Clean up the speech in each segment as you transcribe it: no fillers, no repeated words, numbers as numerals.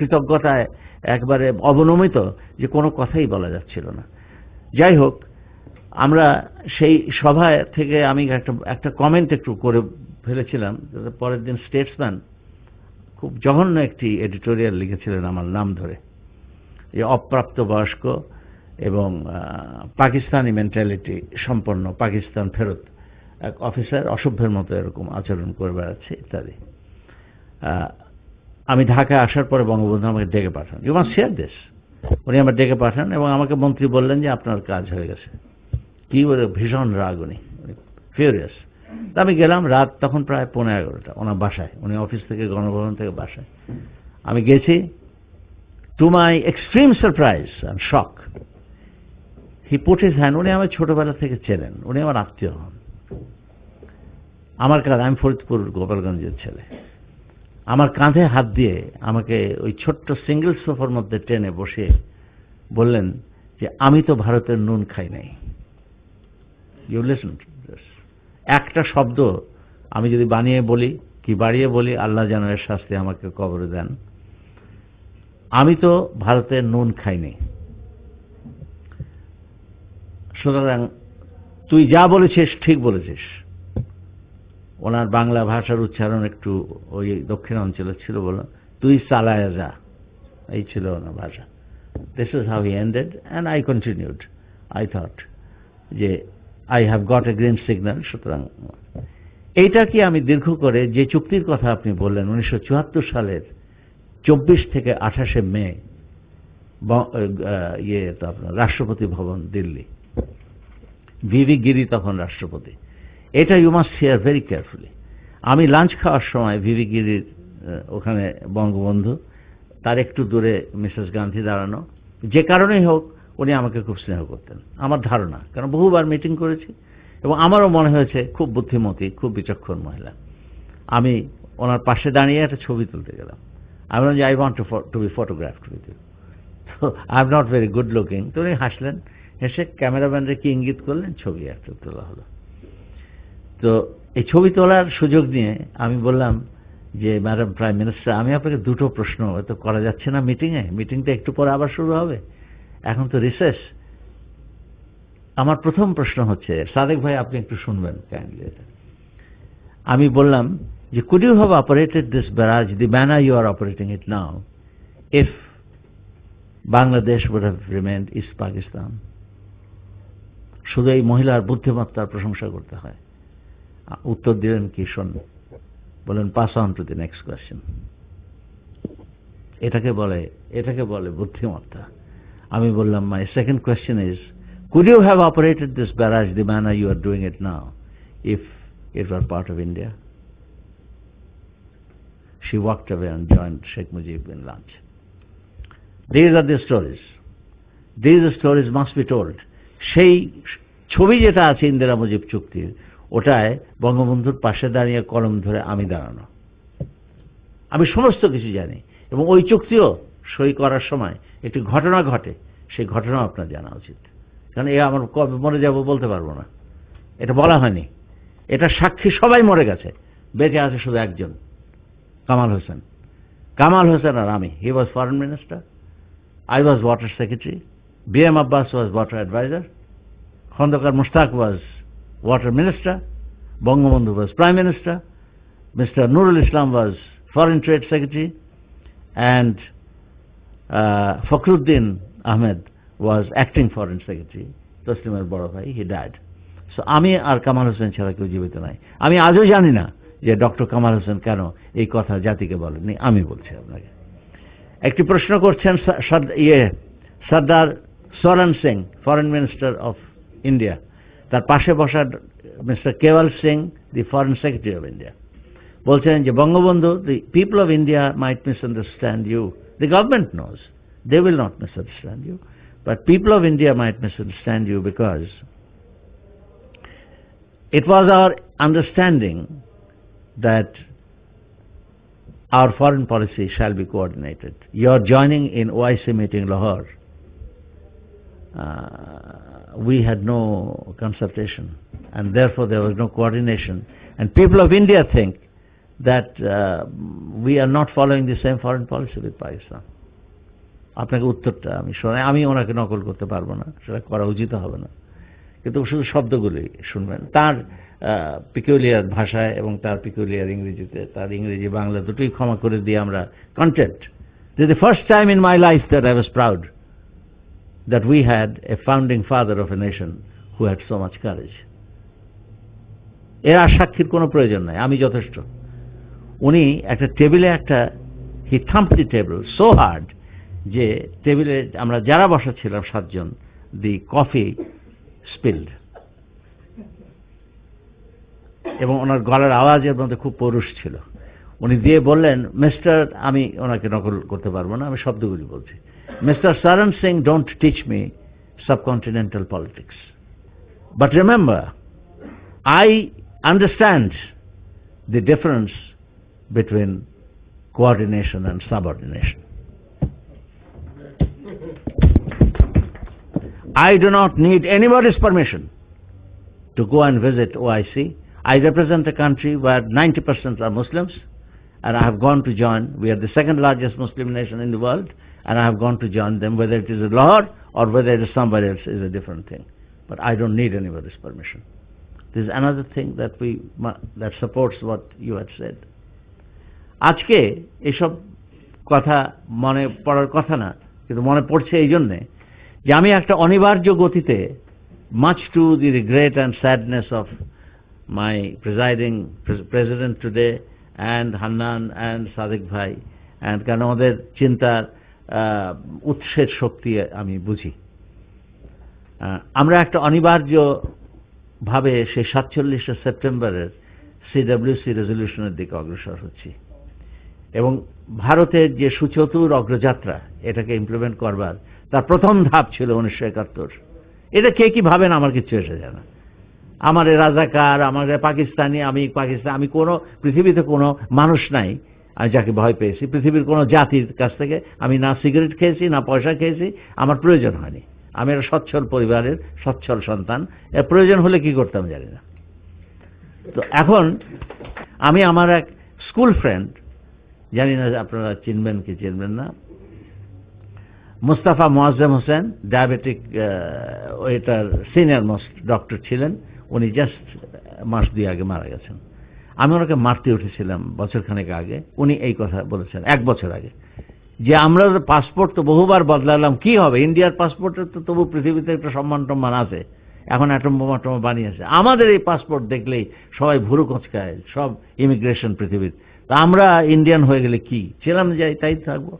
কৃতজ্ঞতায় একবারে অবনমিত যে কোনো কথাই বলা যাচ্ছিল না। যাই হোক, আমরা সেই সভায় থেকে আমি একটা কমেন্ট একটু করে ফেলেছিলাম। পরের দিন স্টেটসম্যান খুব জঘন্য একটি এডিটোরিয়াল লিখেছিলেন আমার নাম ধরে, যে অপ্রাপ্তবয়স্ক এবং পাকিস্তানি মেন্টালিটি সম্পন্ন পাকিস্তান ফেরত এক অফিসার অসভ্যের মতো এরকম আচরণ করে বেড়াচ্ছে ইত্যাদি। আমি ঢাকায় আসার পরে বঙ্গবন্ধু আমাকে ডেকে পাঠান, ইউ মাস্ট শেয়ার দিস। উনি আমার ডেকে পাঠান এবং আমাকে মন্ত্রী বললেন যে আপনার কাজ হয়ে গেছে। কি বলে ভীষণ রাগ, উনি ফিউরিয়াস। আমি গেলাম, রাত তখন প্রায় 11:15 ওনার বাসায়, উনি অফিস থেকে গণভবন থেকে বাসায়। আমি গেছি, to my extreme surprise and shock, he put his hand, উনি আমার ছোটবেলা থেকে চেনেন, উনি আমার আত্মীয় হন। আমার কাঁধে, আমি ফরিদপুর গোপালগঞ্জের ছেলে, আমার কাঁধে হাত দিয়ে আমাকে ওই ছোট্ট সিঙ্গেল সোফার মধ্যে টেনে বসিয়ে বললেন যে আমি তো ভারতের নুন খাই নাই। You listen to this. একটা শব্দ আমি যদি বানিয়ে বলি কি বাড়িয়ে বলি, আল্লাহ যেন এর শাস্তি আমাকে কবরে দেন। আমি তো ভারতের নুন খাইনি, সুতরাং তুই যা বলেছিস ঠিক বলেছিস। ওনার বাংলা ভাষার উচ্চারণ একটু ওই দক্ষিণ অঞ্চলে ছিল বলে, তুই চালায় যা, এই ছিল ওনার ভাষা। This is how he ended and I continued. I thought যে I have got a green signal. সুতরাং এইটা কি আমি দীর্ঘ করে যে চুক্তির কথা আপনি বললেন 1974 সালের 24 থেকে 28 মে আপনার রাষ্ট্রপতি ভবন দিল্লি, ভিভি গিরি তখন রাষ্ট্রপতি, এটা you must hear very carefully. আমি লাঞ্চ খাওয়ার সময় ভিভি গিরির ওখানে বঙ্গবন্ধু, তার একটু দূরে মিসেস গান্ধী দাঁড়ানো, যে কারণেই হোক উনি আমাকে খুব স্নেহ করতেন, আমার ধারণা, কারণ বহুবার মিটিং করেছি এবং আমারও মনে হয়েছে খুব বুদ্ধিমতী, খুব বিচক্ষণ মহিলা। আমি ওনার পাশে দাঁড়িয়ে একটা ছবি তুলতে গেলাম। আমি বললাম যে I want to be photographed with you, তো I am not very good looking. তো উনি হাসলেন, হেসে ক্যামেরাম্যানরে কি ইঙ্গিত করলেন, ছবি একটা তোলা হলো। তো এই ছবি তোলার সুযোগ নিয়ে আমি বললাম যে ম্যাডাম প্রাইম মিনিস্টার, আমি আপনাকে দুটো প্রশ্ন, তো করা যাচ্ছে না মিটিংয়ে, মিটিংটা একটু পরে আবার শুরু হবে, এখন তো রিসেস। আমার প্রথম প্রশ্ন হচ্ছে, সাদেক ভাই আপনি একটু শুনবেন কাইন্ডলি। আমি বললাম যে could you have operated this barrage the manner you are operating it now if Bangladesh would have remained East Pakistan? শুধু এই মহিলার বুদ্ধিমত্তার প্রশংসা করতে হয়। উত্তর দিলেন কি শোন, বলেন pass on to the next question. এটাকে বলে বুদ্ধিমত্তা। আমি বললাম my second question is, could you have operated this barrage the manner you are doing it now if it were part of India? She walked away and joined Sheikh Mujib in lunch. These are the stories. These stories must be told. সেই ছবি যেটা আছে ইন্দিরা মুজিব চুক্তির, ওটায় বঙ্গবন্ধুর পাশে দাঁড়িয়ে কলম ধরে আমি দাঁড়ানো, আমি সমস্ত কিছু জানি। এবং ওই চুক্তিও সই করার সময় একটি ঘটনা ঘটে, সেই ঘটনাও আপনার জানা উচিত, কারণ এ আমার কবে মরে যাব বলতে পারবো না, এটা বলা হয়নি। এটা সাক্ষী সবাই মরে গেছে, বেঁচে আছে শুধু একজন, কামাল হোসেন। কামাল হোসেন আর আমি, he was foreign minister, I was water secretary, BM Abbas was water advisor, Khondokar Mushtaq was water minister, Bangabandhu was prime minister, Mr. Nurul Islam was foreign trade secretary, and Fakhruddin Ahmed was acting foreign secretary. Taslimer boro bhai, he died. So আমি আর কামাল হোসেন ছাড়া কেউ জীবিত নাই। আমি আজও জানি না যে ডক্টর কামাল হোসেন কেন এই কথা জাতিকে বলেননি, আমি বলছি আপনাকে। একটি প্রশ্ন করছেন Sardar Swaran Singh, foreign minister of India, তার পাশে বসা mister Kewal Singh, the foreign secretary of India, বলছেন যে Bangabandhu, the people of India might misunderstand you, the government knows they will not misunderstand you, but people of India might misunderstand you because it was our understanding that our foreign policy shall be coordinated. Your joining in OIC meeting Lahore, we had no consultation, and therefore there was no coordination. And people of India think that we are not following the same foreign policy with Pakistan. আপনাকে উত্তরটা আমি শোনাই, আমি ওনাকে নকল করতে পারবো না, সেটা করা উচিত হবে না, কিন্তু শুধু শব্দগুলি শুনবেন তার পিকুলিয়ার ভাষায় এবং তার পিকুলিয়ার ইংরেজিতে, তার ইংরেজি বাংলা দুটোই ক্ষমা করে দিয়ে আমরা content. This is the first time in my life that I was proud that we had a founding father of a nation who had so much courage. এর আর সাক্ষীর কোনো প্রয়োজন নাই, আমি যথেষ্ট। উনি একটা টেবিলে he thumped the table so hard যে টেবিলে আমরা যারা বসা ছিলাম 7 জন, the coffee spilled, এবং ওনার গলার আওয়াজের মধ্যে খুব পৌরুষ ছিল। উনি দিয়ে বললেন, মিস্টার, আমি ওনাকে নকল করতে পারবো না, আমি শব্দগুলি বলছি, mister Saran Singh, don't teach me subcontinental politics, but remember, I understand the difference between coordination and subordination. I do not need anybody's permission to go and visit OIC. I represent a country where 90% are Muslims, and I have gone to join. We are the second largest Muslim nation in the world, and I have gone to join them. Whether it is Lahore or whether it is somewhere else is a different thing. But I don't need anybody's permission. This is another thing that supports what you had said. আজকে এসব কথা মনে পড়ার কথা না, কিন্তু মনে পড়ছে এই জন্যে যে আমি একটা অনিবার্য গতিতে, much to the regret and sadness of my presiding president today and Hannan and Sadiq Bhai, and কারণ ওদের চিন্তার উৎসের শক্তি আমি বুঝি, আমরা একটা অনিবার্য ভাবে সেই 47 সেপ্টেম্বরের CWC রেজলিউশনের দিকে অগ্রসর হচ্ছি, এবং ভারতের যে সুচতুর অগ্রযাত্রা এটাকে ইমপ্লিমেন্ট করবার তার প্রথম ধাপ ছিল 1971। এটা কে কি ভাবেন আমার কিছু এসে যায় না, আমার রাজাকার, আমার পাকিস্তানি, আমি কোনো পৃথিবীতে কোনো মানুষ নাই যাকে ভয় পেয়েছি, পৃথিবীর কোনো জাতির কাছ থেকে আমি না সিগারেট খেয়েছি না পয়সা খেয়েছি, আমার প্রয়োজন হয়নি। আমি একটা সচ্ছল পরিবারের সচ্ছল সন্তান, এর প্রয়োজন হলে কি করতাম জানি না। তো এখন আমি আমার এক স্কুল ফ্রেন্ড, জানি না আপনারা চিনবেন কি চিনবেন না, মুস্তাফা মোয়াজ্জেম হোসেন, ডায়াবেটিক, এটার সিনিয়র মোস্ট ডক্টর ছিলেন, উনি জাস্ট মাস 2 আগে মারা গেছেন। আমি ওনাকে মারতে উঠেছিলাম বছরখানেক আগে, উনি এই কথা বলেছেন 1 বছর আগে, যে আমরা পাসপোর্ট তো বহুবার বদলালাম, কি হবে, ইন্ডিয়ার পাসপোর্টের তো তবু পৃথিবীতে একটা সম্মান টম্মান আছে, এখন অ্যাটম বোমা টমা বানিয়েছে, আমাদের এই পাসপোর্ট দেখলেই সবাই ভুরু কোঁচকায়, সব ইমিগ্রেশন পৃথিবীর, তা আমরা ইন্ডিয়ান হয়ে গেলে কি ছিলাম, যাই তাই থাকবো,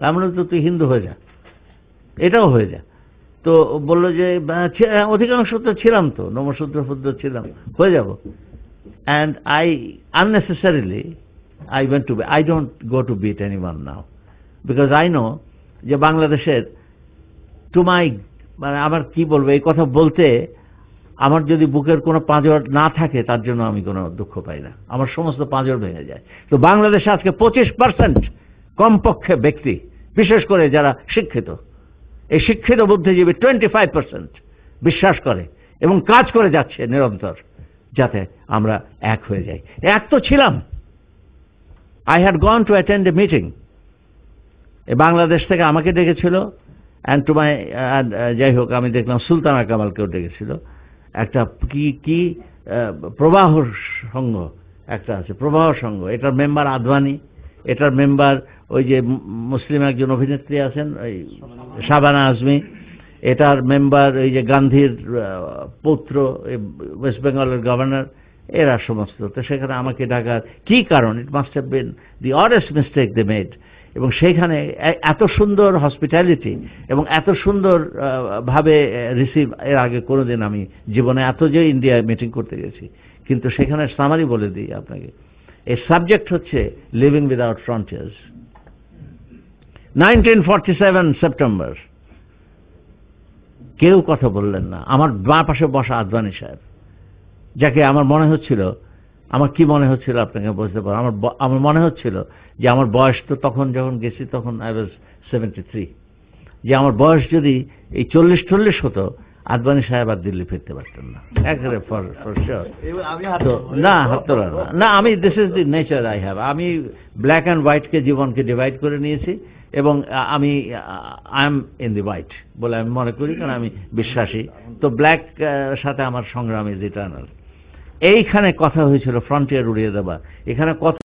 আমরা তো তুই হিন্দু হয়ে যা, এটাও হয়ে যা। তো বললো যে অধিকাংশ তো ছিলাম, তো নমশূদ্র ফুদ্র ছিলাম, হয়ে যাব। And I unnecessarily I don't go to beat anyone now, because I know যে বাংলাদেশের টু মাই, মানে আমার কি বলবো, এই কথা বলতে আমার যদি বুকের কোনো পাঁজর না থাকে তার জন্য আমি কোনো দুঃখ পাই না, আমার সমস্ত পাঁজর ভেঙে যায়। তো বাংলাদেশে আজকে 25% কমপক্ষে ব্যক্তি, বিশেষ করে যারা শিক্ষিত, এই শিক্ষিত বুদ্ধিজীবী 25% বিশ্বাস করে এবং কাজ করে যাচ্ছে নিরন্তর যাতে আমরা এক হয়ে যাই। এক তো ছিলাম। I had gone to attend a meeting, Bangladesh থেকে আমাকে ডেকেছিল, অ্যান্ড টু মাই, যাই হোক আমি দেখলাম সুলতানা কামালকেও ডেকেছিল। একটা কি প্রবাহ সংঘ একটা আছে, প্রবাহ সংঘ, এটার মেম্বার আদভানি, এটার মেম্বার ওই যে মুসলিম একজন অভিনেত্রী আছেন ওই শাবানা আজমি, এটার মেম্বার ওই যে গান্ধীর পুত্র ওয়েস্ট বেঙ্গলের গভর্নর, এরা সমস্ত। তো সেখানে আমাকে ডাকার কি কারণ, it must have been the oddest mistake they made. এবং সেইখানে এত সুন্দর হসপিটালিটি এবং এত সুন্দর ভাবে রিসিভ এর আগে কোনোদিন আমি জীবনে, এত যে ইন্ডিয়ায় মিটিং করতে গেছি, কিন্তু সেখানে সামারি বলে দিই আপনাকে, এর সাবজেক্ট হচ্ছে লিভিং উইদাউট ফ্রন্টিয়ার্স। 1947 সেপ্টেম্বর, কেউ কথা বললেন না। আমার বাঁ পাশে বসা আদভানি সাহেব, যাকে আমার মনে হচ্ছিল, আমার কি মনে হচ্ছিল আপনাকে বুঝতে পারো, আমার মনে হচ্ছিল যে আমার বয়স তো তখন যখন গেছি তখন I was 73, যে আমার বয়স যদি এই 40-40 হতো আদবানি সাহেব আর দিল্লি ফিরতে পারতেন না, একেবারে ফর শিওর। তো না, হাত তোলা না, না, আমি this is the nature I have. আমি ব্ল্যাক অ্যান্ড হোয়াইটকে জীবনকে ডিভাইড করে নিয়েছি, এবং আমি I am in the white বলে আমি মনে করি, কারণ আমি বিশ্বাসী। তো ব্ল্যাক সাথে আমার সংগ্রাম ইজ ইটার্নাল। এইখানে কথা হয়েছিল ফ্রন্টিয়ার উড়িয়ে দেওয়া, এখানে কথা